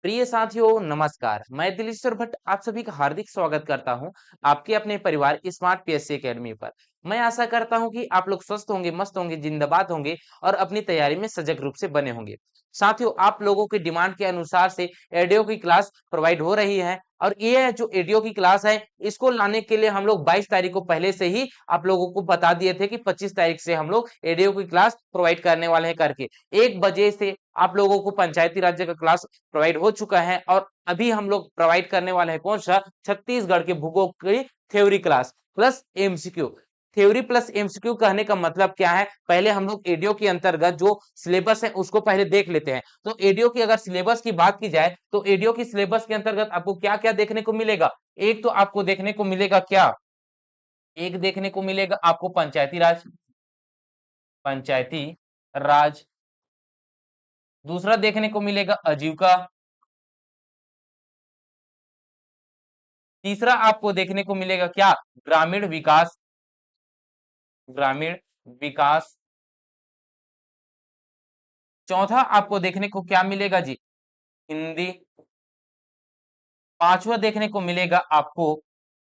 प्रिय साथियों नमस्कार। मैं दिलीश्वर भट्ट आप सभी का हार्दिक स्वागत करता हूं आपके अपने परिवार स्मार्ट पीएससी एकेडमी पर। मैं आशा करता हूं कि आप लोग स्वस्थ होंगे, मस्त होंगे, जिंदाबाद होंगे और अपनी तैयारी में सजग रूप से बने होंगे। साथियों, आप लोगों की डिमांड के अनुसार से एडीओ की क्लास प्रोवाइड हो रही है और ये जो एडीओ की क्लास है इसको लाने के लिए हम लोग 22 तारीख को पहले से ही आप लोगों को बता दिए थे कि 25 तारीख से हम लोग एडीओ की क्लास प्रोवाइड करने वाले हैं करके। 1 बजे से आप लोगों को पंचायती राज्य का क्लास प्रोवाइड हो चुका है और अभी हम लोग प्रोवाइड करने वाले हैं कौन सा, छत्तीसगढ़ के भूगोल की theory class plus MCQ. Theory plus MCQ कहने का मतलब क्या है, पहले हम लोग एडीओ के अंतर्गत जो सिलेबस है उसको पहले देख लेते हैं। तो एडीओ की अगर सिलेबस की बात की जाए तो एडीओ की सिलेबस के अंतर्गत आपको क्या क्या देखने को मिलेगा। एक तो आपको देखने को मिलेगा क्या, एक देखने को मिलेगा आपको पंचायती राज। दूसरा देखने को मिलेगा आजीविका। तीसरा आपको देखने को मिलेगा क्या, ग्रामीण विकास। ग्रामीण विकास। चौथा आपको देखने को क्या मिलेगा जी, हिंदी। पांचवा देखने को मिलेगा आपको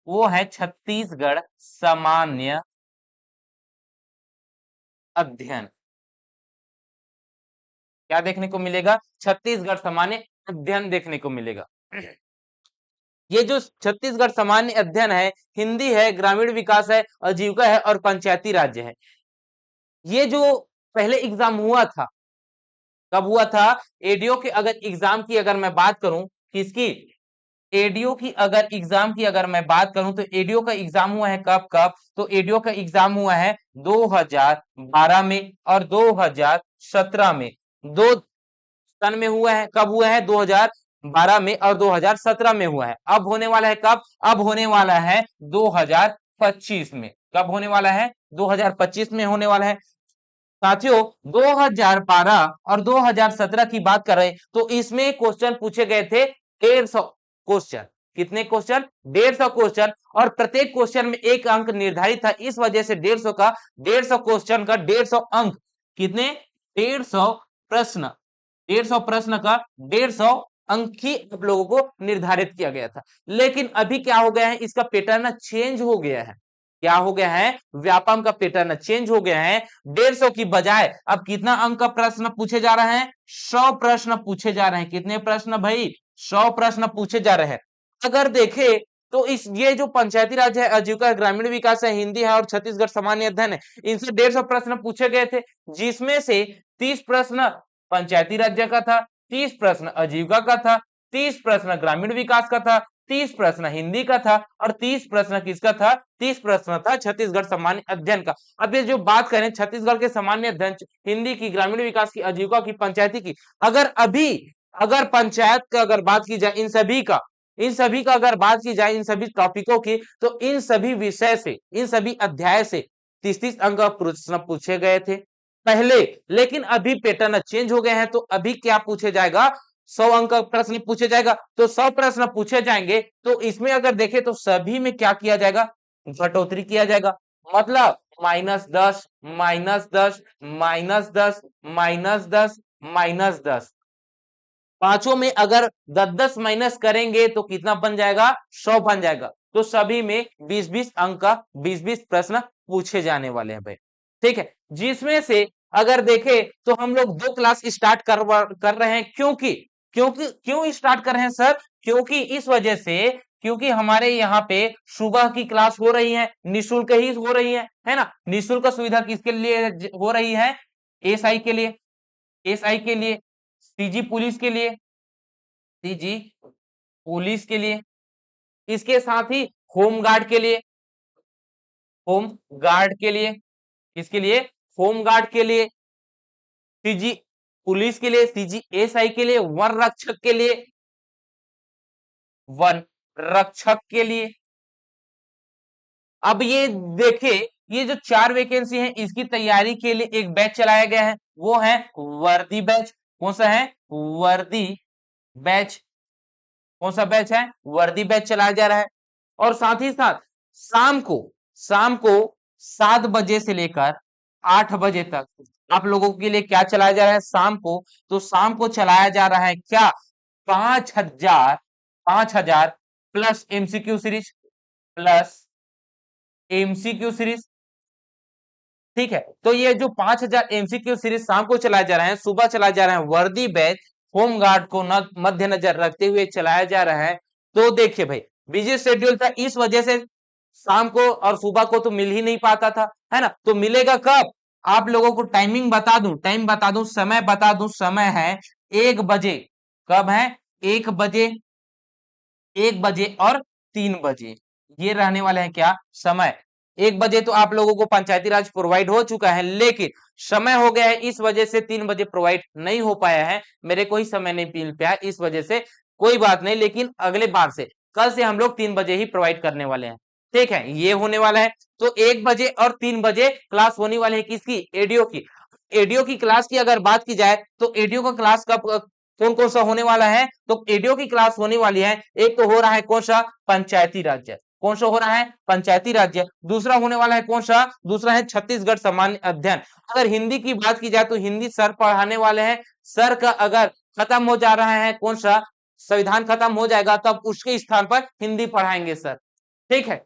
वो है छत्तीसगढ़ सामान्य अध्ययन। क्या देखने को मिलेगा, छत्तीसगढ़ सामान्य अध्ययन देखने को मिलेगा। ये जो छत्तीसगढ़ सामान्य अध्ययन है, हिंदी है, ग्रामीण विकास है, आजीविका है और पंचायती राज्य है। ये जो पहले एग्जाम हुआ था, कब हुआ था, एडीओ के अगर एग्जाम की अगर मैं बात करूं, किसकी, एडीओ की अगर एग्जाम की अगर मैं बात करूं तो एडीओ का एग्जाम हुआ है कब कब, तो एडीओ का एग्जाम हुआ है 2012 में और 2017 में। दो सन में हुआ है, कब हुआ है, 2012 में और 2017 में हुआ है। अब होने वाला है कब, अब होने वाला है 2025 में। कब होने वाला है, 2025 में होने वाला है। साथियों, 2012 और 2017 की बात कर रहे हैं तो इसमें क्वेश्चन पूछे गए थे 150 क्वेश्चन। कितने क्वेश्चन, 150 क्वेश्चन और प्रत्येक क्वेश्चन में एक अंक निर्धारित था। इस वजह से 150 क्वेश्चन का 150 अंक, कितने, 150 प्रश्न, 150 प्रश्न का 150 अंक ही आप लोगों को निर्धारित किया गया था। लेकिन अभी क्या हो गया है, इसका पैटर्न चेंज हो गया है। क्या हो गया है, व्यापम का पैटर्न चेंज हो गया है। 150 की बजाय अब कितना अंक का प्रश्न पूछे जा रहे हैं, 100 प्रश्न पूछे जा रहे हैं। कितने प्रश्न भाई, 100 प्रश्न पूछे जा रहे हैं। अगर देखे तो इस ये जो पंचायती राज है, आजीविका, ग्रामीण विकास है, हिंदी है और छत्तीसगढ़ सामान्य अध्ययन है, इनसे 150 प्रश्न पूछे गए थे, जिसमें से 30 प्रश्न पंचायती राज्य का था, 30 प्रश्न आजीविका का था, 30 प्रश्न ग्रामीण विकास का था, 30 प्रश्न हिंदी का था और 30 प्रश्न किसका था, 30 प्रश्न था छत्तीसगढ़ सामान्य अध्ययन का। अब ये जो बात करें छत्तीसगढ़ के सामान्य अध्ययन, हिंदी की, ग्रामीण विकास की, आजीविका की, पंचायती की, अगर पंचायत का अगर बात की जाए, इन सभी का अगर बात की जाए, इन सभी टॉपिकों की, तो इन सभी विषय से, इन सभी अध्याय से 30-30 अंक का प्रश्न पूछे गए थे पहले। लेकिन अभी पैटर्न चेंज हो गए हैं तो अभी क्या पूछे जाएगा, 100 अंक का प्रश्न पूछे जाएगा। तो 100 प्रश्न पूछे जाएंगे तो इसमें अगर देखें तो सभी में क्या किया जाएगा, घटोतरी किया जाएगा। मतलब -10, -10, -10, -10, -10, पांचों में अगर 10-10 माइनस करेंगे तो कितना बन जाएगा, 100 बन जाएगा। तो सभी में 20-20 अंक का 20-20 प्रश्न पूछे जाने वाले हैं भाई। ठीक है, जिसमें से अगर देखें तो हम लोग 2 क्लास स्टार्ट कर रहे हैं। क्यों स्टार्ट कर रहे हैं सर, क्योंकि इस वजह से, क्योंकि हमारे यहाँ पे सुबह की क्लास हो रही है, निःशुल्क ही हो रही है ना। निःशुल्क सुविधा किसके लिए हो रही है, एसआई के लिए, एसआई के लिए, सीजी पुलिस के लिए, सीजी पुलिस के लिए, इसके साथ ही होम गार्ड के लिए, होम गार्ड के लिए, किसके लिए, होम गार्ड के लिए, सीजी पुलिस के लिए, सीजी एसआई के लिए, वन रक्षक के लिए, वन रक्षक के लिए। अब ये देखिए, ये जो 4 वैकेंसी है इसकी तैयारी के लिए एक बैच चलाया गया है, वो है वर्दी बैच। कौन सा है, वर्दी बैच। कौन सा बैच है, वर्दी बैच चलाया जा रहा है। और साथ ही साथ शाम को 7 बजे से लेकर 8 बजे तक आप लोगों के लिए क्या चलाया जा रहा है, शाम को, तो शाम को चलाया जा रहा है क्या, 5,000 plus MCQ series plus MCQ series. ठीक है, तो ये जो 5,000 एमसीक्यू सीरीज शाम को चलाए जा रहे हैं, सुबह चलाए जा रहे हैं, वर्दी बैच होमगार्ड को मद्देनजर रखते हुए चलाया जा रहा है। तो देखिए भाई, बिजी शेड्यूल था, इस वजह से शाम को और सुबह को तो मिल ही नहीं पाता था, है ना। तो मिलेगा कब, आप लोगों को टाइमिंग बता दूं, टाइम बता दूं, समय बता दूं, समय है 1 बजे। कब है? 1 बजे, 1 बजे और 3 बजे, ये रहने वाले हैं क्या समय। 1 बजे तो आप लोगों को पंचायती राज प्रोवाइड हो चुका है, लेकिन समय हो गया है इस वजह से 3 बजे प्रोवाइड नहीं हो पाया है, मेरे को ही समय नहीं मिल पाया इस वजह से। कोई बात नहीं, लेकिन अगले बार से, कल से हम लोग 3 बजे ही प्रोवाइड करने वाले हैं। ठीक है, ये होने वाला है। तो 1 बजे और 3 बजे क्लास होने वाली है किसकी? एडीओ की। एडीओ की क्लास की अगर बात की जाए तो एडीओ का क्लास कब कौन कौन सा होने वाला है? तो एडीओ की क्लास होने वाली है, एक तो हो रहा है कौन सा? पंचायती राज्य। कौन सा हो रहा है? पंचायती राज्य। दूसरा होने वाला है कौन सा? दूसरा है छत्तीसगढ़ सामान्य अध्ययन। अगर हिंदी की बात की जाए तो हिंदी सर पढ़ाने वाले हैं। सर का अगर खत्म हो जा रहा है कौन सा? संविधान खत्म हो जाएगा तब उसके स्थान पर हिंदी पढ़ाएंगे सर। ठीक है,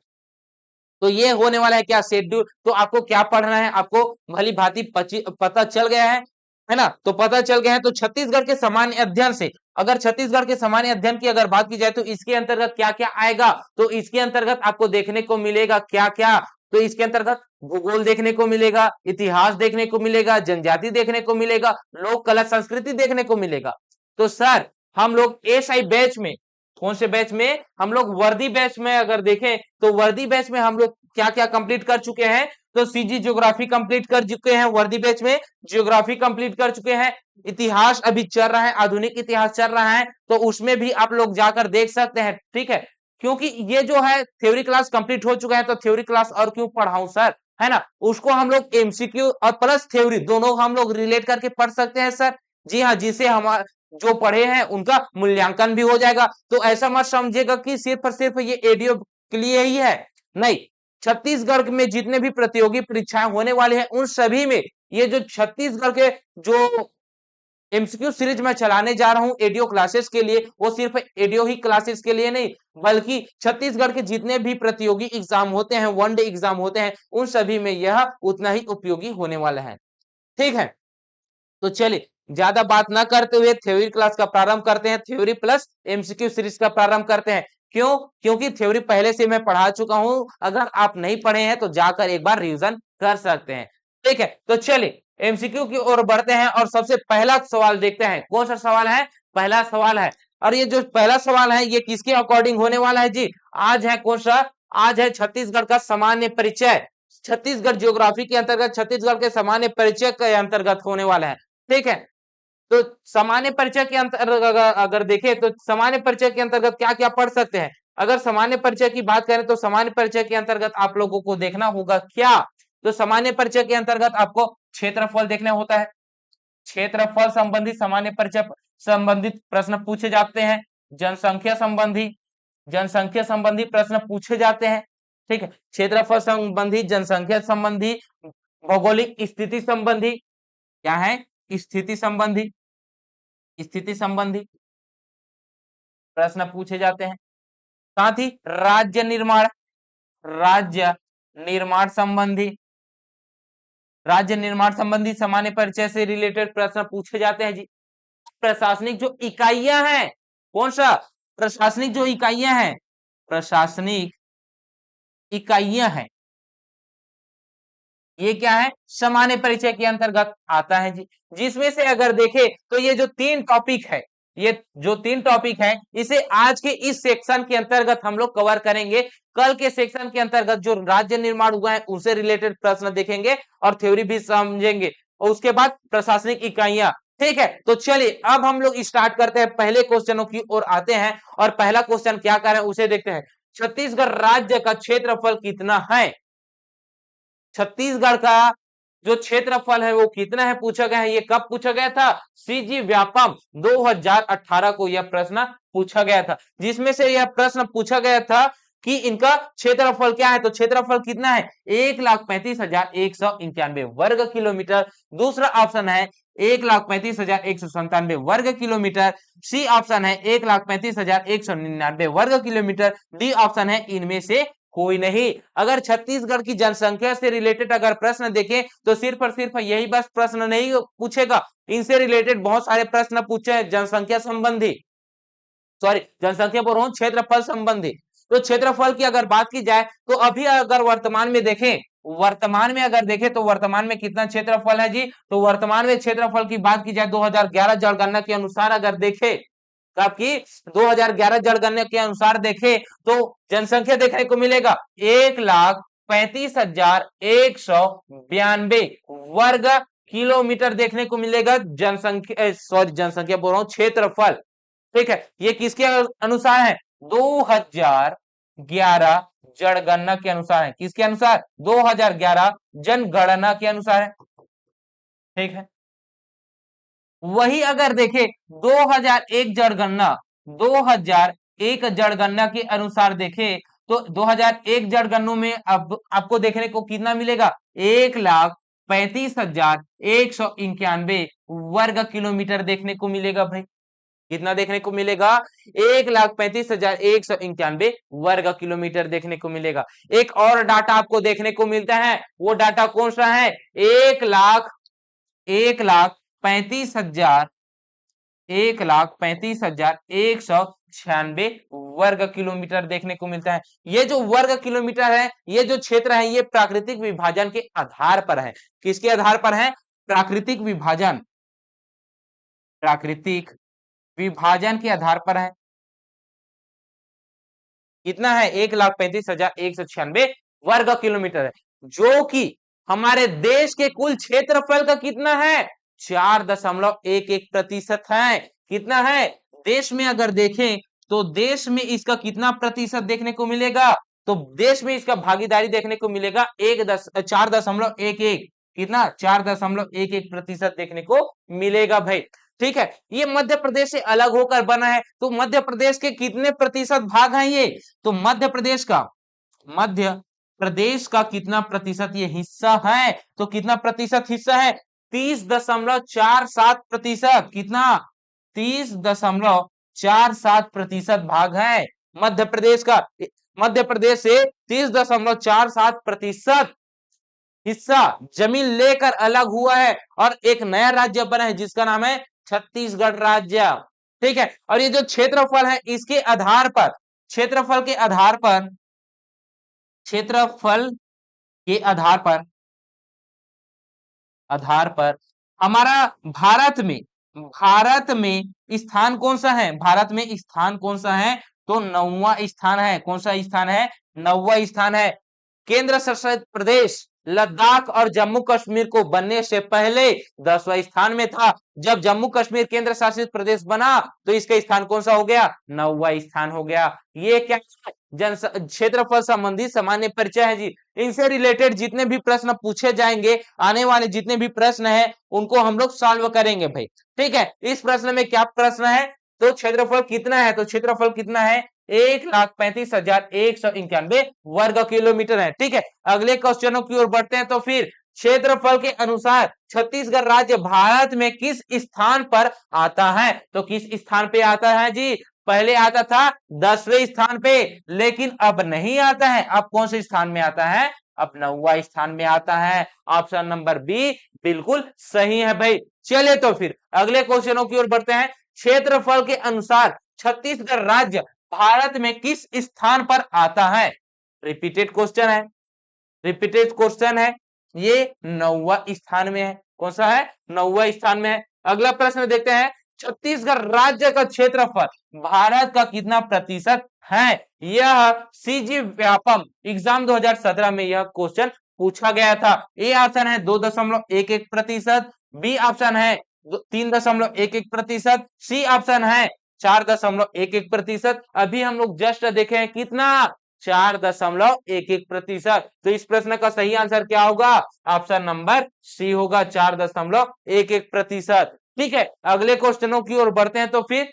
तो ये होने वाला है क्या? शेड्यूल। तो आपको क्या पढ़ना है, आपको भली भांति पता चल गया है ना। तो पता चल गया है। तो छत्तीसगढ़ के सामान्य अध्ययन से, अगर छत्तीसगढ़ के सामान्य अध्ययन की अगर बात की जाए तो इसके अंतर्गत क्या क्या आएगा? तो इसके अंतर्गत आपको देखने को मिलेगा क्या क्या? तो इसके अंतर्गत भूगोल देखने को मिलेगा, इतिहास देखने को मिलेगा, जनजाति देखने को मिलेगा, लोक कला संस्कृति देखने को मिलेगा। तो सर हम लोग एसआई बैच में, कौन से बैच में? हम लोग वर्दी बैच में अगर देखें तो वर्दी बैच में हम लोग क्या क्या कंप्लीट कर चुके हैं? तो सीजी ज्योग्राफी कंप्लीट कर चुके हैं, वर्दी बैच में ज्योग्राफी कंप्लीट कर चुके हैं। इतिहास अभी चल रहा है, आधुनिक इतिहास चल रहा है, तो उसमें भी आप लोग जाकर देख सकते हैं। ठीक है, क्योंकि ये जो है थ्योरी क्लास कंप्लीट हो चुका है, तो थ्योरी क्लास और क्यों पढ़ाऊं सर, है ना। उसको हम लोग एमसीक्यू और प्लस थ्योरी दोनों हम लोग रिलेट करके पढ़ सकते हैं सर। जी हाँ, जिसे हम जो पढ़े हैं उनका मूल्यांकन भी हो जाएगा। तो ऐसा मत समझिएगा कि सिर्फ और सिर्फ ये एडीओ के लिए ही है, नहीं। छत्तीसगढ़ में जितने भी प्रतियोगी परीक्षाएं होने वाली हैं उन सभी में ये जो छत्तीसगढ़ के जो एमसीक्यू सीरीज में चलाने जा रहा हूं एडीओ क्लासेस के लिए, वो सिर्फ एडीओ ही क्लासेस के लिए नहीं, बल्कि छत्तीसगढ़ के जितने भी प्रतियोगी एग्जाम होते हैं, वनडे एग्जाम होते हैं, उन सभी में यह उतना ही उपयोगी होने वाला है। ठीक है, तो चलिए ज्यादा बात ना करते हुए थ्योरी क्लास का प्रारंभ करते हैं। थ्योरी प्लस एमसीक्यू सीरीज का प्रारंभ करते हैं। क्यों? क्योंकि थ्योरी पहले से मैं पढ़ा चुका हूं, अगर आप नहीं पढ़े हैं तो जाकर एक बार रिवीजन कर सकते हैं। ठीक है, तो चलिए एमसीक्यू की ओर बढ़ते हैं और सबसे पहला सवाल देखते हैं। कौन सा सवाल है? पहला सवाल है, और ये जो पहला सवाल है ये किसके अकॉर्डिंग होने वाला है जी? आज है कौन सा? आज है छत्तीसगढ़ का सामान्य परिचय। छत्तीसगढ़ ज्योग्राफी के अंतर्गत छत्तीसगढ़ के सामान्य परिचय के अंतर्गत होने वाला है। ठीक है, तो सामान्य परिचय के अंतर्गत अगर देखें तो सामान्य परिचय के अंतर्गत क्या क्या पढ़ सकते हैं? अगर सामान्य परिचय की बात करें तो सामान्य परिचय के अंतर्गत आप लोगों को देखना होगा क्या? तो सामान्य परिचय के अंतर्गत आपको क्षेत्रफल देखना होता है। क्षेत्रफल संबंधी सामान्य परिचय संबंधित प्रश्न पूछे जाते हैं। जनसंख्या संबंधी प्रश्न पूछे जाते हैं। ठीक है, क्षेत्रफल संबंधी, जनसंख्या संबंधी, भौगोलिक स्थिति संबंधी, क्या है? स्थिति संबंधी प्रश्न पूछे जाते हैं। साथ ही राज्य निर्माण संबंधी सामान्य परिचय से रिलेटेड प्रश्न पूछे जाते हैं जी। प्रशासनिक जो इकाइयां हैं, कौन सा? प्रशासनिक जो इकाइयां हैं, प्रशासनिक इकाइयां हैं, ये क्या है? सामान्य परिचय के अंतर्गत आता है जी। जिसमें से अगर देखें तो ये जो 3 टॉपिक है, ये जो 3 टॉपिक है, इसे आज के इस सेक्शन के अंतर्गत हम लोग कवर करेंगे। कल के सेक्शन के अंतर्गत जो राज्य निर्माण हुआ है उससे रिलेटेड प्रश्न देखेंगे और थ्योरी भी समझेंगे, और उसके बाद प्रशासनिक इकाइयां। ठीक है, तो चलिए अब हम लोग स्टार्ट करते हैं, पहले क्वेश्चनों की ओर आते हैं। और पहला क्वेश्चन क्या कर रहे हैं उसे देखते हैं। छत्तीसगढ़ राज्य का क्षेत्रफल कितना है? छत्तीसगढ़ का जो क्षेत्रफल है वो कितना है पूछा गया है। ये कब पूछा गया था? सीजी व्यापम 2018 को यह प्रश्न पूछा गया था, जिसमें से यह प्रश्न पूछा गया था कि इनका क्षेत्रफल क्या है, तो क्षेत्रफल कितना है 1,35,191 वर्ग किलोमीटर। दूसरा ऑप्शन है 1,35,197 वर्ग किलोमीटर। सी ऑप्शन है 1,35,199 वर्ग किलोमीटर। डी ऑप्शन है इनमें से कोई नहीं। अगर छत्तीसगढ़ की जनसंख्या से रिलेटेड अगर प्रश्न देखें तो सिर्फ और सिर्फ यही बस प्रश्न नहीं पूछेगा, इनसे रिलेटेड बहुत सारे प्रश्न पूछे जनसंख्या संबंधी, सॉरी जनसंख्या बोल रहा हूं क्षेत्रफल संबंधी। तो क्षेत्रफल की अगर बात की जाए तो अभी अगर वर्तमान में देखें, वर्तमान में अगर देखें तो वर्तमान में कितना क्षेत्रफल है जी, तो वर्तमान में क्षेत्रफल की बात की जाए 2011 जनगणना के अनुसार अगर देखें, आपकी 2011 जनगणना के अनुसार देखें तो जनसंख्या देखने को मिलेगा 1,35,192 वर्ग किलोमीटर देखने को मिलेगा। जनसंख्या सॉरी जनसंख्या बोल रहा हूं क्षेत्रफल, ठीक है। ये किसके अनुसार है 2011 जनगणना के अनुसार है, किसके अनुसार 2011 जनगणना के अनुसार है, ठीक है। वही अगर देखें 2001 जनगणना, 2001 जनगणना के अनुसार देखें तो 2001 जनगणना में अब आपको देखने को कितना मिलेगा 1,35,191 वर्ग किलोमीटर देखने को मिलेगा भाई। कितना देखने को मिलेगा 1,35,191 वर्ग किलोमीटर देखने को मिलेगा। एक और डाटा आपको देखने को मिलता है, वो डाटा कौन सा है 1,35,196 वर्ग किलोमीटर देखने को मिलता है। ये जो वर्ग किलोमीटर है, ये जो क्षेत्र है, ये प्राकृतिक विभाजन के आधार पर है। किसके आधार पर है प्राकृतिक विभाजन, प्राकृतिक विभाजन के आधार पर है। कितना है 1,35,196 वर्ग किलोमीटर है, जो कि हमारे देश के कुल क्षेत्रफल का कितना है 4.11% है। कितना है देश में अगर देखें तो देश में इसका कितना प्रतिशत देखने को मिलेगा, तो देश में इसका भागीदारी देखने को मिलेगा 4.11, कितना 4.11% देखने को मिलेगा भाई, ठीक है। ये मध्य प्रदेश से अलग होकर बना है, तो मध्य प्रदेश के कितने प्रतिशत भाग हैं ये, तो मध्य प्रदेश का कितना प्रतिशत ये हिस्सा है, तो कितना प्रतिशत हिस्सा है 30.47%। कितना 30.47% भाग है मध्य प्रदेश का। मध्य प्रदेश से 30.47% हिस्सा जमीन लेकर अलग हुआ है और एक नया राज्य बना है जिसका नाम है छत्तीसगढ़ राज्य, ठीक है। और ये जो क्षेत्रफल है इसके आधार पर, क्षेत्रफल के आधार पर, क्षेत्रफल के आधार पर हमारा भारत में स्थान कौन सा है, भारत में स्थान कौन सा है, तो 9वां स्थान है। कौन सा स्थान है 9वां स्थान है। केंद्र शासित प्रदेश लद्दाख और जम्मू कश्मीर को बनने से पहले 10वां स्थान में था। जब जम्मू कश्मीर केंद्र शासित प्रदेश बना तो इसका स्थान कौन सा हो गया 9वां स्थान हो गया। ये क्या जन क्षेत्रफल संबंधी सामान्य परिचय है जी। इनसे रिलेटेड जितने भी प्रश्न पूछे जाएंगे, आने वाले जितने भी प्रश्न है उनको हम लोग सॉल्व करेंगे भाई, ठीक है। इस प्रश्न में क्या प्रश्न है, तो क्षेत्रफल कितना है, तो क्षेत्रफल कितना है 1,35,191 वर्ग किलोमीटर है, ठीक है। अगले क्वेश्चनों की ओर बढ़ते हैं। तो फिर क्षेत्रफल के अनुसार छत्तीसगढ़ राज्य भारत में किस स्थान पर आता है, तो किस स्थान पे आता है जी, पहले आता था 10वें स्थान पे, लेकिन अब नहीं आता है। अब कौन से स्थान में आता है, अब 9वां स्थान में आता है। ऑप्शन नंबर बी बिल्कुल सही है भाई। चलिए तो फिर अगले क्वेश्चनों की ओर बढ़ते हैं। क्षेत्रफल के अनुसार छत्तीसगढ़ राज्य भारत में किस स्थान पर आता है, रिपीटेड क्वेश्चन है, रिपीटेड क्वेश्चन है, ये 9वां स्थान में है। कौन सा है 9वां स्थान में है। अगला प्रश्न देखते हैं, छत्तीसगढ़ राज्य का क्षेत्रफल भारत का कितना प्रतिशत है। यह सीजी व्यापम एग्जाम 2017 में यह क्वेश्चन पूछा गया था। ए ऑप्शन है 2.11%, बी ऑप्शन है 3.11%, सी ऑप्शन है 4.11%। अभी हम लोग जस्ट देखे हैं कितना 4.11%। तो इस प्रश्न का सही आंसर क्या होगा, ऑप्शन नंबर सी होगा 4.11%, ठीक है। अगले क्वेश्चनों की ओर बढ़ते हैं। तो फिर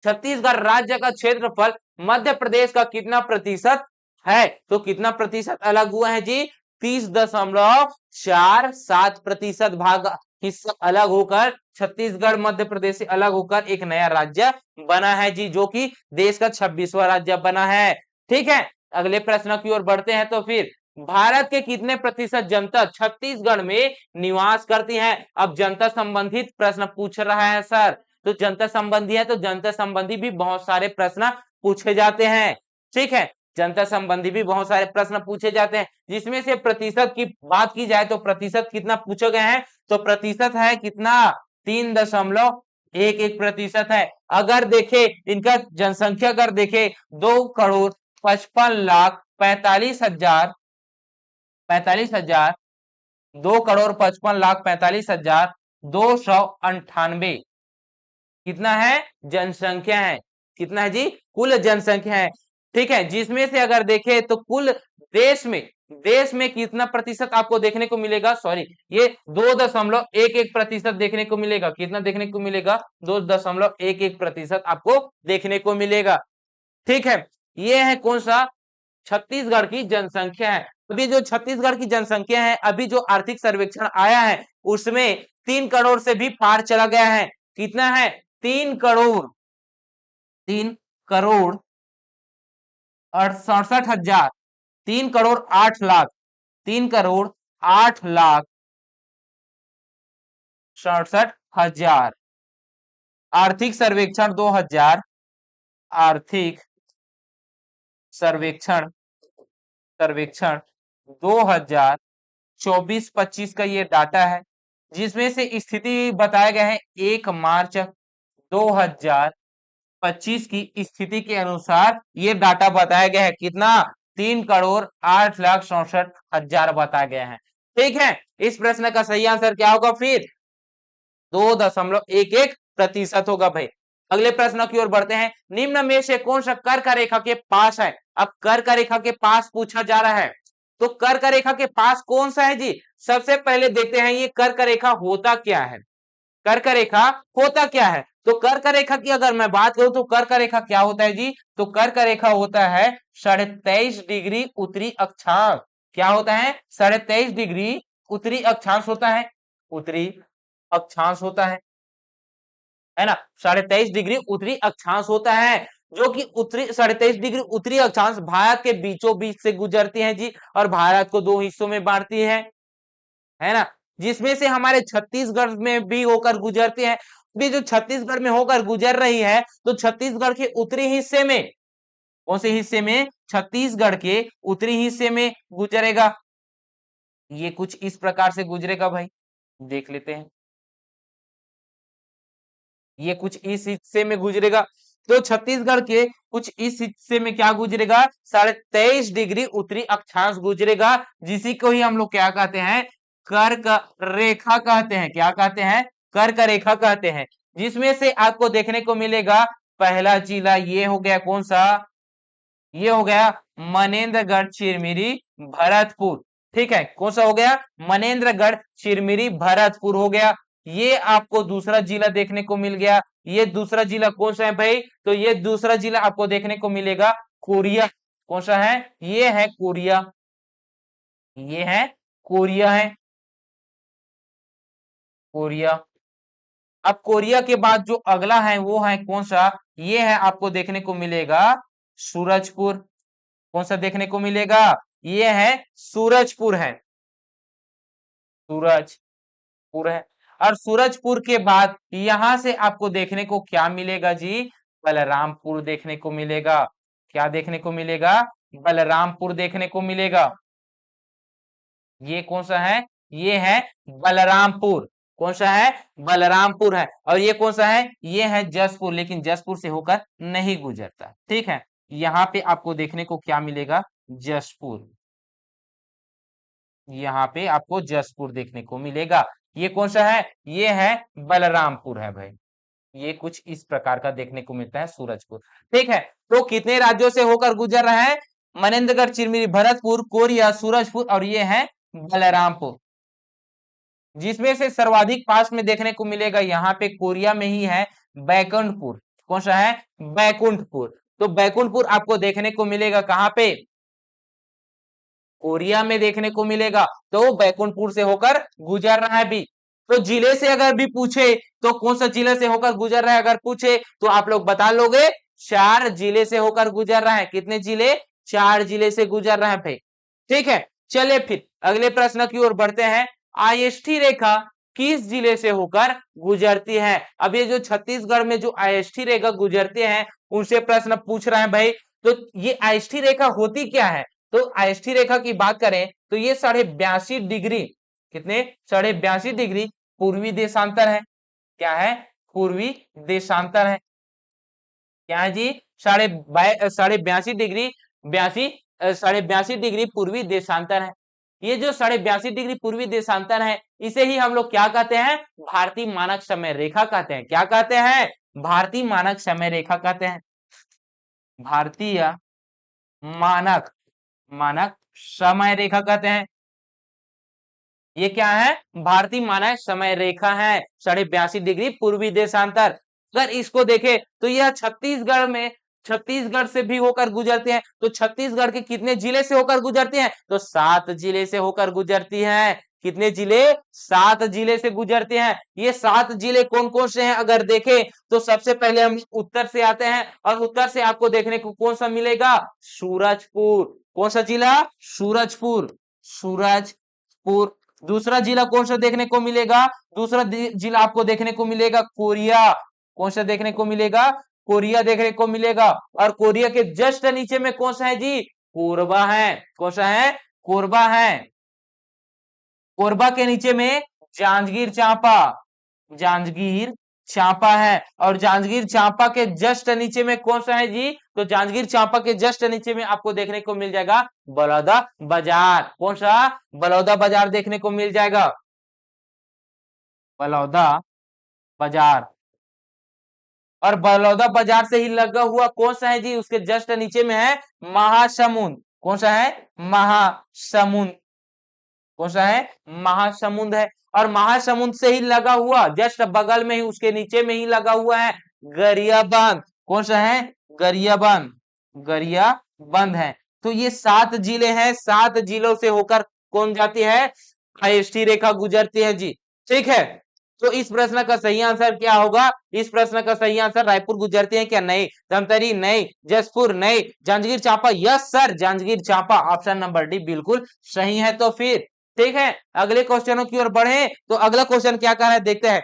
छत्तीसगढ़ राज्य का क्षेत्रफल मध्य प्रदेश का कितना प्रतिशत है? तो कितना प्रतिशत अलग हुआ है जी? 30.47% भाग हिस्सा अलग होकर छत्तीसगढ़ मध्य प्रदेश से अलग होकर एक नया राज्य बना है जी, जो कि देश का 26वां राज्य बना है। ठीक है, अगले प्रश्न की ओर बढ़ते हैं। तो फिर भारत के कितने प्रतिशत जनता छत्तीसगढ़ में निवास करती है? अब जनता संबंधित प्रश्न पूछ रहा है सर, तो जनता संबंधी है तो जनता संबंधी भी बहुत सारे प्रश्न पूछे जाते हैं। ठीक है, जनता संबंधी भी बहुत सारे प्रश्न पूछे जाते हैं, जिसमें से प्रतिशत की बात की जाए तो प्रतिशत कितना पूछे गए हैं? तो प्रतिशत है कितना? 3.11% है। अगर देखे इनका जनसंख्या अगर देखे 2,55,45,000 2,55,45,298 कितना है? जनसंख्या है। कितना है जी? कुल जनसंख्या है। ठीक है, जिसमें से अगर देखे तो कुल देश में कितना प्रतिशत आपको देखने को मिलेगा? सॉरी, ये 2.11% देखने को मिलेगा। कितना देखने को मिलेगा? 2.11% आपको देखने को मिलेगा। ठीक है, ये है कौन सा? छत्तीसगढ़ की जनसंख्या है। अभी जो छत्तीसगढ़ की जनसंख्या है, अभी जो आर्थिक सर्वेक्षण आया है उसमें 3 करोड़ से भी पार चला गया है। कितना है? 3 करोड़ 67,000, 3 करोड़ 8 लाख, 3 करोड़ 8 लाख 67,000। आर्थिक सर्वेक्षण 2000, आर्थिक सर्वेक्षण 2024-25 का ये डाटा है, जिसमें से स्थिति बताया गया है 1 मार्च 2025 की स्थिति के अनुसार ये डाटा बताया गया है। कितना? 3,08,67,000 बताया गया है। ठीक है, इस प्रश्न का सही आंसर क्या होगा? फिर 2.11% होगा भाई। अगले प्रश्न की ओर बढ़ते हैं। निम्न में से कौन सा कर्क रेखा के पास है? अब कर्क रेखा के पास पूछा जा रहा है, तो कर्क रेखा के पास कौन सा है जी? सबसे पहले देखते हैं ये कर्क रेखा होता क्या है। कर्क रेखा होता क्या है? तो कर्क रेखा की अगर मैं बात करूं तो कर्क रेखा क्या होता है जी? तो कर्क रेखा होता है 23.5 डिग्री उत्तरी अक्षांश। क्या होता है? 23.5 डिग्री उत्तरी अक्षांश होता है। उत्तरी अक्षांश होता है ना? 23.5 डिग्री उत्तरी अक्षांश होता है, जो कि उत्तरी 23.5 डिग्री उत्तरी अक्षांश भारत के बीचों बीच से गुजरती है जी, और भारत को 2 हिस्सों में बांटती है ना? जिसमें से हमारे छत्तीसगढ़ में भी होकर गुजरती है। भी जो छत्तीसगढ़ में होकर गुजर रही है, तो छत्तीसगढ़ के उत्तरी हिस्से में, कौन से हिस्से में? छत्तीसगढ़ के उत्तरी हिस्से में गुजरेगा। ये कुछ इस प्रकार से गुजरेगा भाई, देख लेते हैं। ये कुछ इस हिस्से में गुजरेगा, तो छत्तीसगढ़ के कुछ इस हिस्से में क्या गुजरेगा? 23.5 डिग्री उत्तरी अक्षांश गुजरेगा, जिसी को ही हम लोग क्या कहते हैं? कर्क रेखा कहते हैं। क्या कहते हैं? कर्क रेखा कहते हैं। जिसमें से आपको देखने को मिलेगा पहला जिला ये हो गया, कौन सा? ये हो गया मनेन्द्रगढ़ चिरमिरी भरतपुर। ठीक है, कौन सा हो गया? मनेन्द्रगढ़ चिरमिरी भरतपुर हो गया। ये आपको दूसरा जिला देखने को मिल गया। ये दूसरा जिला कौन सा है भाई? तो ये दूसरा जिला आपको देखने को मिलेगा कोरिया। कौन सा है? ये है कोरिया। ये है कोरिया, है कोरिया। अब कोरिया के बाद जो अगला है वो है कौन सा? ये है आपको देखने को मिलेगा सूरजपुर। कौन सा देखने को मिलेगा? ये है सूरजपुर, है सूरजपुर है। और सूरजपुर के बाद यहां से आपको देखने को क्या मिलेगा जी? बलरामपुर देखने को मिलेगा। क्या देखने को मिलेगा? बलरामपुर देखने को मिलेगा। ये कौन सा है? ये है बलरामपुर। कौन सा है? बलरामपुर है। और ये कौन सा है? ये है जसपुर, लेकिन जसपुर से होकर नहीं गुजरता। ठीक है, यहाँ पे आपको देखने को क्या मिलेगा? जसपुर। यहाँ पे आपको जसपुर देखने को मिलेगा। ये कौन सा है? ये है बलरामपुर है भाई। ये कुछ इस प्रकार का देखने को मिलता है सूरजपुर। ठीक है, तो कितने राज्यों से होकर गुजर रहा है? मनेन्द्रगढ़ चिरमिरी भरतपुर, कोरिया, सूरजपुर और ये है बलरामपुर। जिसमें से सर्वाधिक पास में देखने को मिलेगा यहाँ पे कोरिया में ही है बैकुंठपुर। कौन सा है? बैकुंठपुर। तो बैकुंठपुर आपको देखने को मिलेगा कहां पे? कोरिया में देखने को मिलेगा। तो बैकुंठपुर से होकर गुजर रहा है भी। तो जिले से अगर भी पूछे तो कौन सा जिले से होकर गुजर रहा है, अगर पूछे तो आप लोग बता लोगे 4 जिले से होकर गुजर रहा है। कितने जिले? 4 जिले से गुजर रहा है भाई। ठीक है, चलिए फिर अगले प्रश्न की ओर बढ़ते हैं। आईएसटी रेखा किस जिले से होकर गुजरती है? अब ये जो छत्तीसगढ़ में जो आईएसटी रेखा गुजरती है उनसे प्रश्न पूछ रहे हैं भाई। तो ये आईएसटी रेखा होती क्या है? तो आईएसटी रेखा की बात करें तो ये 82.5 डिग्री, कितने? 82.5 डिग्री पूर्वी देशांतर है। क्या है? पूर्वी देशांतर है। क्या है जी? 82.5 डिग्री, 82 डिग्री पूर्वी देशांतर है। ये जो 82.5 डिग्री पूर्वी देशांतर है इसे ही हम लोग क्या कहते हैं? भारतीय मानक समय रेखा कहते हैं। क्या कहते हैं? भारतीय मानक समय रेखा कहते हैं। भारतीय मानक मानक समय रेखा कहते हैं। ये क्या है? भारतीय मानक समय रेखा है, 82.5 डिग्री पूर्वी देशांतर। अगर इसको देखें तो यह छत्तीसगढ़ से भी होकर गुजरते हैं। तो छत्तीसगढ़ के कितने जिले से होकर गुजरते हैं? तो 7 जिले से होकर गुजरती है। कितने जिले? 7 जिले से गुजरते हैं। ये 7 जिले कौन कौन से हैं अगर देखें तो सबसे पहले हम उत्तर से आते हैं और उत्तर से आपको देखने को कौन सा मिलेगा? सूरजपुर। कौन सा जिला? सूरजपुर। सूरजपुर। दूसरा जिला कौन सा देखने को मिलेगा? दूसरा जिला आपको देखने को मिलेगा कोरिया। कौन सा देखने को मिलेगा? कोरिया देखने को मिलेगा। और कोरिया के जस्ट नीचे में कौन सा है जी? कोरबा है। कौन सा है? कोरबा है। कोरबा के नीचे में जांजगीर चांपा, जांजगीर चांपा है। और जांजगीर चांपा के जस्ट नीचे में कौन सा है जी? तो जांजगीर चांपा के जस्ट नीचे में आपको देखने को मिल जाएगा बलौदा बाजार। कौन सा? बलौदा बाजार देखने को मिल जाएगा। बलौदा बाजार। और बलौदा बाजार से ही लगा हुआ कौन सा है जी? उसके जस्ट नीचे में है महासमुंद। कौन सा है? महासमुंद। कौन सा है? महासमुंद है। और महासमुंद से ही लगा हुआ जस्ट बगल में ही उसके नीचे में ही लगा हुआ है गरियाबंद। कौन सा है? गरियाबंद। गरियाबंद है। तो ये 7 जिले हैं। 7 जिलों से होकर कौन जाती है? आईएसटी रेखा गुजरती है जी। ठीक है, तो इस प्रश्न का सही आंसर क्या होगा? इस प्रश्न का सही आंसर रायपुर गुजरती है क्या? नहीं। धमतरी नहीं। जसपुर नहीं। Janjgir Champa yes sir, Janjgir Champa option number D बिल्कुल सही है। तो फिर ठीक है, अगले क्वेश्चनों की ओर बढ़े तो अगला क्वेश्चन क्या कह रहा है देखते हैं।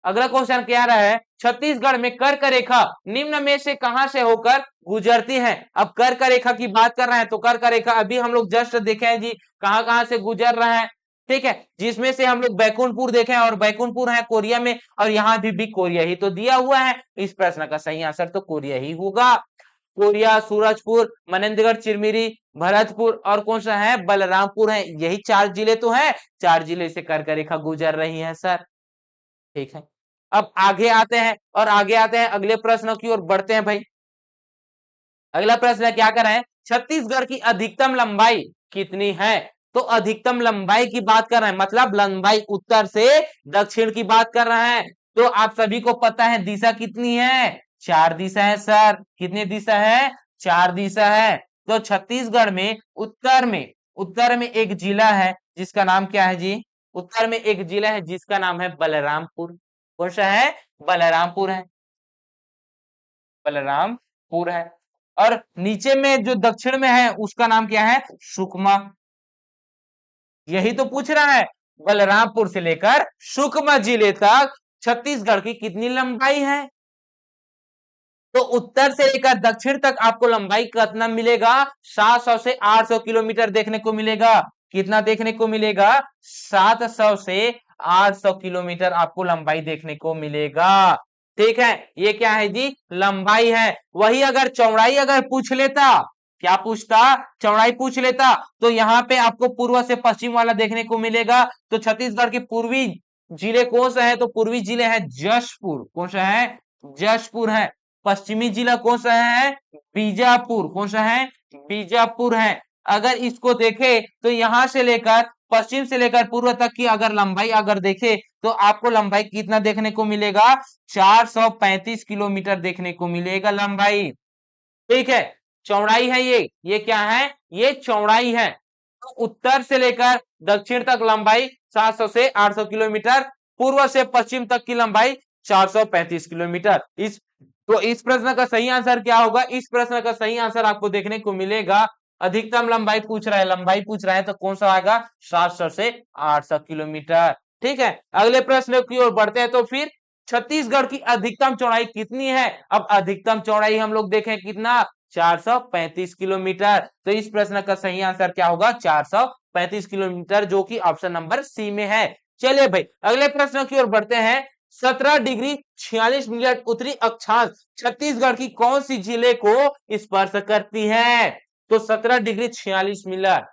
अगला क्वेश्चन क्या रहा है? छत्तीसगढ़ में कर्क रेखा निम्न में से कहां से होकर गुजरती है? अब कर्क रेखा की बात कर रहे हैं तो कर्क रेखा अभी हम लोग जस्ट देखे हैं जी कहां कहां से गुजर रहा है। ठीक है, जिसमें से हम लोग बैकुंठपुर देखे हैं और बैकुंठपुर है कोरिया में और यहाँ भी कोरिया ही तो दिया हुआ है। इस प्रश्न का सही आंसर तो कोरिया ही होगा। कोरिया, सूरजपुर, मनेन्द्रगढ़, चिरमिरी, भरतपुर और कौन सा है? बलरामपुर है। यही 4 जिले तो है। 4 जिले से कर्क रेखा गुजर रही है सर। ठीक है, अब आगे आते हैं और आगे आते हैं अगले प्रश्न की ओर बढ़ते हैं भाई। अगला प्रश्न क्या कर रहे हैं? छत्तीसगढ़ की अधिकतम लंबाई कितनी है? तो अधिकतम लंबाई की बात कर रहे हैं, मतलब लंबाई उत्तर से दक्षिण की बात कर रहे हैं। तो आप सभी को पता है दिशा कितनी है? 4 दिशा है सर। कितनी दिशा है? 4 दिशा है। तो छत्तीसगढ़ में उत्तर में एक जिला है जिसका नाम क्या है जी? उत्तर में एक जिला है जिसका नाम है बलरामपुर। कौन सा है? बलरामपुर है। बलरामपुर है। और नीचे में जो दक्षिण में है उसका नाम क्या है? सुकमा। यही तो पूछ रहा है, बलरामपुर से लेकर सुकमा जिले तक छत्तीसगढ़ की कितनी लंबाई है? तो उत्तर से लेकर दक्षिण तक आपको लंबाई कितना मिलेगा? 700 से 800 किलोमीटर देखने को मिलेगा। कितना देखने को मिलेगा? 700 से 800 किलोमीटर आपको लंबाई देखने को मिलेगा। ठीक है, ये क्या है जी? लंबाई है। वही अगर चौड़ाई अगर पूछ लेता, क्या पूछता? चौड़ाई पूछ लेता तो यहाँ पे आपको पूर्व से पश्चिम वाला देखने को मिलेगा। तो छत्तीसगढ़ के पूर्वी जिले कौन सा है? तो पूर्वी जिले है जशपुर। कौन सा है? जशपुर है। पश्चिमी जिला कौन सा है? बीजापुर। कौन सा है? बीजापुर है। अगर इसको देखे तो यहां से लेकर पश्चिम से लेकर पूर्व तक की अगर लंबाई अगर देखे तो आपको लंबाई कितना देखने को मिलेगा? 435 किलोमीटर देखने को मिलेगा लंबाई। ठीक है, चौड़ाई है ये क्या है? ये चौड़ाई है। तो उत्तर से लेकर दक्षिण तक लंबाई 700 से 800 किलोमीटर, पूर्व से पश्चिम तक की लंबाई 435 किलोमीटर। इस प्रश्न का सही आंसर क्या होगा? इस प्रश्न का सही आंसर आपको देखने को मिलेगा, अधिकतम लंबाई पूछ रहा है, लंबाई पूछ रहा है तो कौन सा आएगा? 700 से 800 किलोमीटर। ठीक है, अगले प्रश्न की ओर बढ़ते हैं। तो फिर छत्तीसगढ़ की अधिकतम चौड़ाई कितनी है? अब अधिकतम चौड़ाई हम लोग देखें कितना? 435 किलोमीटर। तो इस प्रश्न का सही आंसर क्या होगा? 435 किलोमीटर, जो कि ऑप्शन नंबर सी में है। चलिए भाई अगले प्रश्न की ओर बढ़ते हैं। 17 डिग्री 46 मिनट उत्तरी अक्षांश छत्तीसगढ़ की कौन सी जिले को स्पर्श करती है? तो 17 डिग्री 46 मिनट,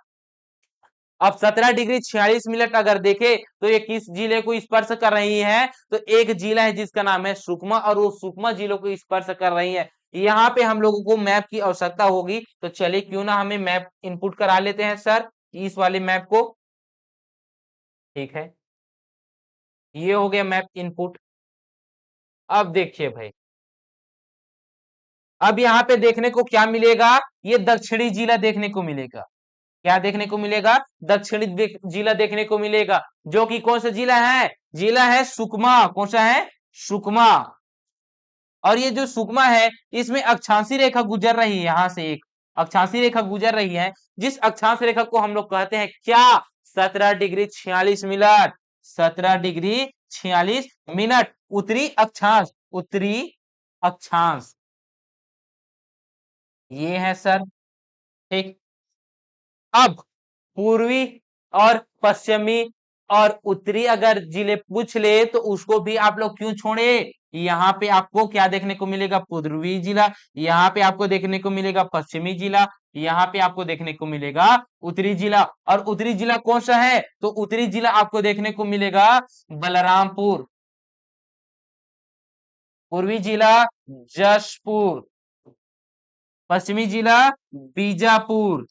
अब 17 डिग्री 46 मिनट अगर देखे तो ये किस जिले को स्पर्श कर रही है? तो एक जिला है जिसका नाम है सुकमा, और वो सुकमा जिलों को स्पर्श कर रही है। यहाँ पे हम लोगों को मैप की आवश्यकता होगी, तो चलिए क्यों ना हमें मैप इनपुट करा लेते हैं सर इस वाले मैप को। ठीक है, ये हो गया मैप इनपुट। अब देखिए भाई, अब यहाँ पे देखने को क्या मिलेगा? ये दक्षिणी जिला देखने को मिलेगा। क्या देखने को मिलेगा? दक्षिणी जिला देखने को मिलेगा, जो कि कौन सा जिला है? जिला है सुकमा। कौन सा है? सुकमा। और ये जो सुकमा है इसमें अक्षांशी रेखा गुजर रही है, यहां से एक अक्षांशी रेखा गुजर रही है, जिस अक्षांश रेखा को हम लोग कहते हैं क्या? 17 डिग्री 46 मिनट। 17 डिग्री 46 मिनट उत्तरी अक्षांश, उत्तरी अक्षांश ये है सर। ठीक, अब पूर्वी और पश्चिमी और उत्तरी अगर जिले पूछ ले तो उसको भी आप लोग क्यों छोड़े? यहाँ पे आपको क्या देखने को मिलेगा? पूर्वी जिला। यहाँ पे आपको देखने को मिलेगा पश्चिमी जिला। यहाँ पे आपको देखने को मिलेगा उत्तरी जिला। और उत्तरी जिला कौन सा है? तो उत्तरी जिला आपको देखने को मिलेगा बलरामपुर। पूर्वी जिला जशपुर, पश्चिमी जिला बीजापुर।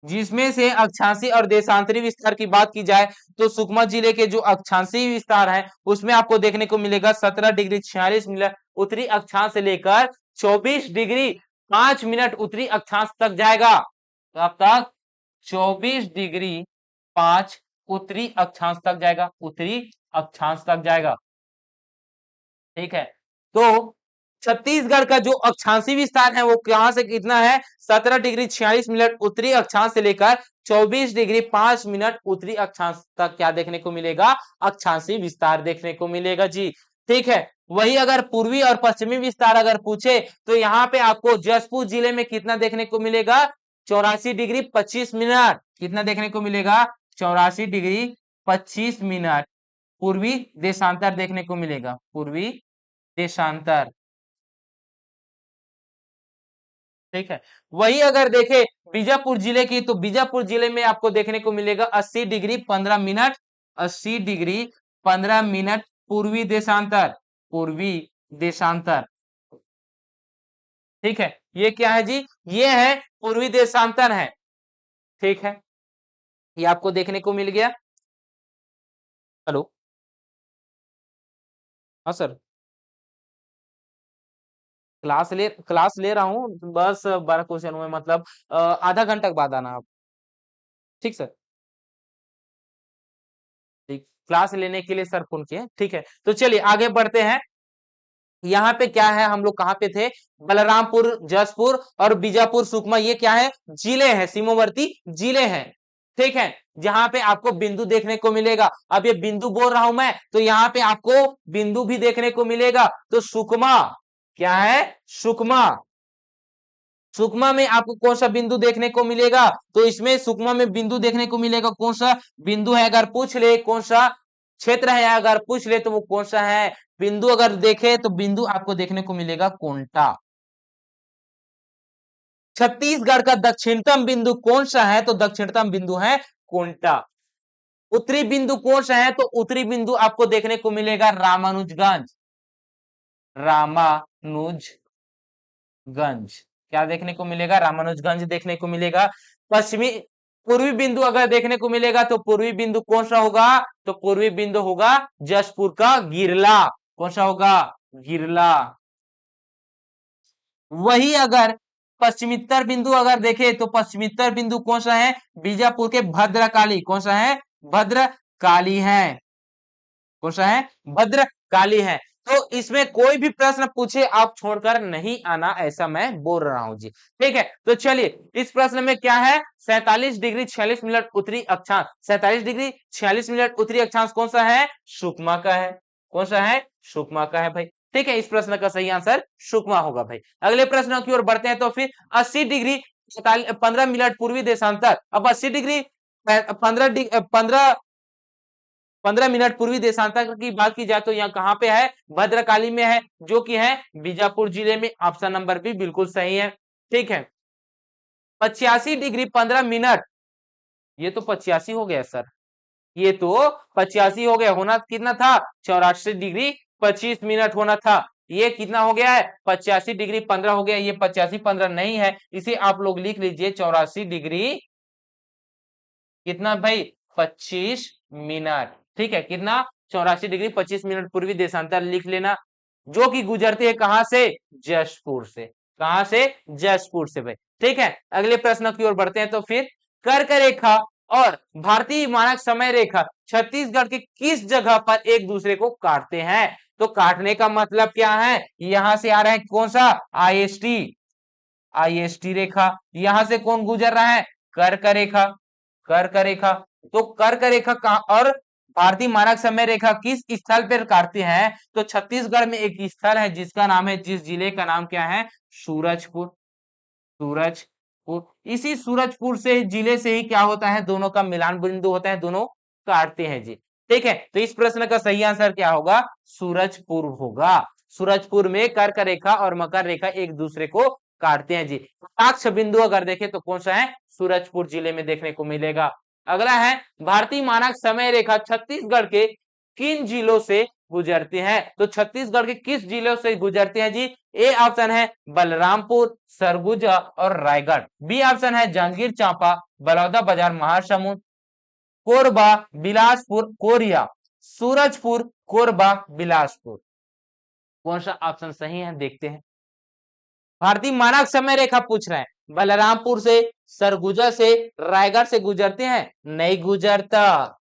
जिसमें से अक्षांशी और देशांतरी विस्तार की बात की जाए तो सुकमा जिले के जो अक्षांशी विस्तार है उसमें आपको देखने को मिलेगा 17 डिग्री 46 मिनट उत्तरी अक्षांश से लेकर 24 डिग्री 5 मिनट उत्तरी अक्षांश तक जाएगा। तो अब तक 24 डिग्री 5 उत्तरी अक्षांश तक जाएगा, उत्तरी अक्षांश तक जाएगा। ठीक है, तो छत्तीसगढ़ का जो अक्षांशी विस्तार है वो कहां से कितना है? 17 डिग्री 46 मिनट उत्तरी अक्षांश से लेकर 24 डिग्री 5 मिनट उत्तरी अक्षांश तक क्या देखने को मिलेगा? अक्षांशी विस्तार देखने को मिलेगा जी। ठीक है, वही अगर पूर्वी और पश्चिमी विस्तार अगर पूछे तो यहाँ पे आपको जशपुर जिले में कितना देखने को मिलेगा? 84 डिग्री 25 मिनट। कितना देखने को मिलेगा? 84 डिग्री 25 मिनट पूर्वी देशांतर देखने को मिलेगा, पूर्वी देशांतर। ठीक है, वही अगर देखे बीजापुर जिले की तो बीजापुर जिले में आपको देखने को मिलेगा 80 डिग्री 15 मिनट, 80 डिग्री 15 मिनट पूर्वी देशांतर, पूर्वी देशांतर। ठीक है, ये क्या है जी? ये है पूर्वी देशांतर है। ठीक है, ये आपको देखने को मिल गया। हेलो, हाँ सर, क्लास ले रहा हूँ, बस 12 क्वेश्चन हुए, मतलब आधा घंटा के बाद आना आप। ठीक सर, ठीक, क्लास लेने के लिए सर फोन किए। ठीक है, तो चलिए आगे बढ़ते हैं। यहाँ पे क्या है? हम लोग कहाँ पे थे? बलरामपुर, जसपुर और बीजापुर सुकमा, ये क्या है? जिले हैं, सीमावर्ती जिले हैं। ठीक है, जहां पे आपको बिंदु देखने को मिलेगा। अब ये बिंदु बोल रहा हूं मैं, तो यहाँ पे आपको बिंदु भी देखने को मिलेगा। तो सुकमा क्या है? सुकमा, सुकमा में आपको कौन सा बिंदु देखने को मिलेगा? तो इसमें सुकमा में बिंदु देखने को मिलेगा, कौन सा बिंदु है अगर पूछ ले, कौन सा क्षेत्र है अगर पूछ ले तो वो कौन सा है बिंदु? अगर देखे तो बिंदु आपको देखने को मिलेगा कोंटा। छत्तीसगढ़ का दक्षिणतम बिंदु कौन सा है? तो दक्षिणतम बिंदु है कोंटा। उत्तरी बिंदु कौन सा है? तो उत्तरी बिंदु आपको देखने को मिलेगा रामानुजगंज, रामानुजगंज। क्या देखने को मिलेगा? रामानुजगंज देखने को मिलेगा। पश्चिमी पूर्वी बिंदु अगर देखने को मिलेगा तो पूर्वी बिंदु कौन सा होगा, तो पूर्वी बिंदु होगा जशपुर का गिरला। कौन सा होगा, गिरला। वही अगर पश्चिमोत्तर बिंदु अगर देखे तो पश्चिमोत्तर बिंदु कौन सा है, बीजापुर के भद्रकाली। कौन सा है, भद्रकाली है। कौन सा है, भद्रकाली है। तो इसमें कोई भी प्रश्न पूछे आप छोड़कर नहीं आना, ऐसा मैं बोल रहा हूं जी। ठीक है, तो चलिए इस प्रश्न में क्या है, 47 डिग्री 46 मिनट उत्तरी अक्षांश। 47 डिग्री 46 मिनट उत्तरी अक्षांश कौन सा है, सुकमा का है। कौन सा है, सुकमा का है भाई। ठीक है, इस प्रश्न का सही आंसर सुकमा होगा भाई। अगले प्रश्न की ओर बढ़ते हैं। तो फिर 80 डिग्री 15 मिनट पूर्वी देशांतर। अब 80 डिग्री 15 मिनट पूर्वी देशांतर की बात की जाए तो यहाँ कहां पे है, भद्रकाली में है, जो कि है बीजापुर जिले में। ऑप्शन नंबर बी बिल्कुल सही है। ठीक है, 85 डिग्री 15 मिनट, ये तो 85 हो गया सर, ये तो 85 हो गया, होना कितना था, 84 डिग्री 25 मिनट होना था। ये कितना हो गया है, 85 डिग्री 15 हो गया। ये 85 15 नहीं है, इसे आप लोग लिख लीजिए 84 डिग्री कितना भाई, 25 मिनट। ठीक है, कितना, 84 डिग्री 25 मिनट पूर्वी देशांतर लिख लेना, जो कि गुजरती है कहां से, जशपुर से। कहां से, जशपुर से भाई। ठीक है, अगले प्रश्न की ओर बढ़ते हैं। तो फिर कर्क रेखा और भारतीय मानक समय रेखा छत्तीसगढ़ के किस जगह पर एक दूसरे को काटते हैं। तो काटने का मतलब क्या है, यहां से आ रहा है कौन सा, आईएसटी, आईएसटी रेखा। यहां से कौन गुजर रहा है, कर्क रेखा, कर्क रेखा। तो कर्क रेखा का और भारतीय मानक समय रेखा किस स्थल पर काटते हैं, तो छत्तीसगढ़ में एक स्थल है जिसका नाम है, जिस जिले का नाम क्या है, सूरजपुर। सूरजपुर, इसी सूरजपुर से जिले से ही क्या होता है, दोनों का मिलान बिंदु होता है, दोनों काटते हैं जी। ठीक है, तो इस प्रश्न का सही आंसर क्या होगा, सूरजपुर होगा। सूरजपुर में कर्क रेखा और मकर रेखा एक दूसरे को काटते हैं जी। कटाक्ष बिंदु अगर देखें तो कौन सा है, सूरजपुर जिले में देखने को मिलेगा। अगला है, भारतीय मानक समय रेखा छत्तीसगढ़ के किन जिलों से गुजरती है। तो छत्तीसगढ़ के किस जिलों से गुजरती है जी, ए ऑप्शन है बलरामपुर, सरगुजा और रायगढ़। बी ऑप्शन है जांजगीर चांपा, बलौदाबाजार, महासमुंद, कोरबा, बिलासपुर, कोरिया, सूरजपुर, कोरबा, बिलासपुर। कौन सा ऑप्शन सही है, देखते हैं। भारतीय मानक समय रेखा पूछ रहे हैं, बलरामपुर से, सरगुजा से, रायगढ़ से गुजरते हैं, नहीं गुजरता।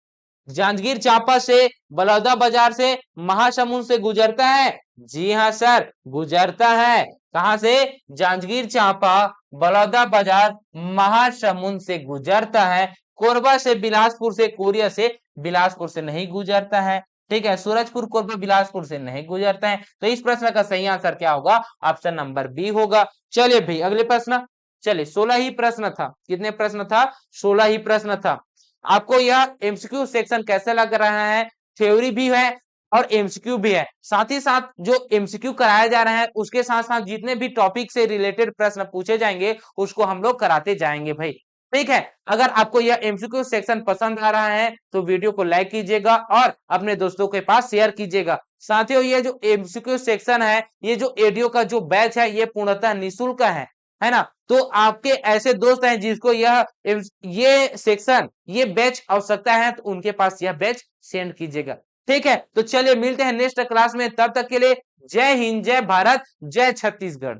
जांजगीर चांपा से, बलौदाबाजार से, महासमुंद से गुजरता है, जी हाँ सर गुजरता है। कहां से, जांजगीर चांपा, बलौदाबाजार, महासमुंद से गुजरता है। कोरबा से, बिलासपुर से, कोरिया से, बिलासपुर से नहीं गुजरता है। ठीक है, सूरजपुर, कोरबा, बिलासपुर से नहीं गुजरता है। तो इस प्रश्न का सही आंसर क्या होगा, ऑप्शन नंबर बी होगा। चलिए भाई अगले प्रश्न, चलिए 16 ही प्रश्न था। कितने प्रश्न था, 16 ही प्रश्न था। आपको यह एमसीक्यू सेक्शन कैसा लग रहा है, थ्योरी भी है और एमसीक्यू भी है। साथ ही साथ जो एमसीक्यू कराया जा रहा है उसके साथ साथ जितने भी टॉपिक से रिलेटेड प्रश्न पूछे जाएंगे उसको हम लोग कराते जाएंगे भाई। ठीक है, अगर आपको यह एमसीक्यू सेक्शन पसंद आ रहा है तो वीडियो को लाइक कीजिएगा और अपने दोस्तों के पास शेयर कीजिएगा। साथियों, ये जो एमसीक्यू सेक्शन है, ये जो एडियो का जो बैच है, ये पूर्णतः निःशुल्क है ना। तो आपके ऐसे दोस्त हैं जिसको ये सेक्शन, ये बैच आवश्यकता है, तो उनके पास यह बैच सेंड कीजिएगा। ठीक है, तो चलिए मिलते हैं नेक्स्ट क्लास में, तब तक के लिए जय हिंद, जय भारत, जय छत्तीसगढ़।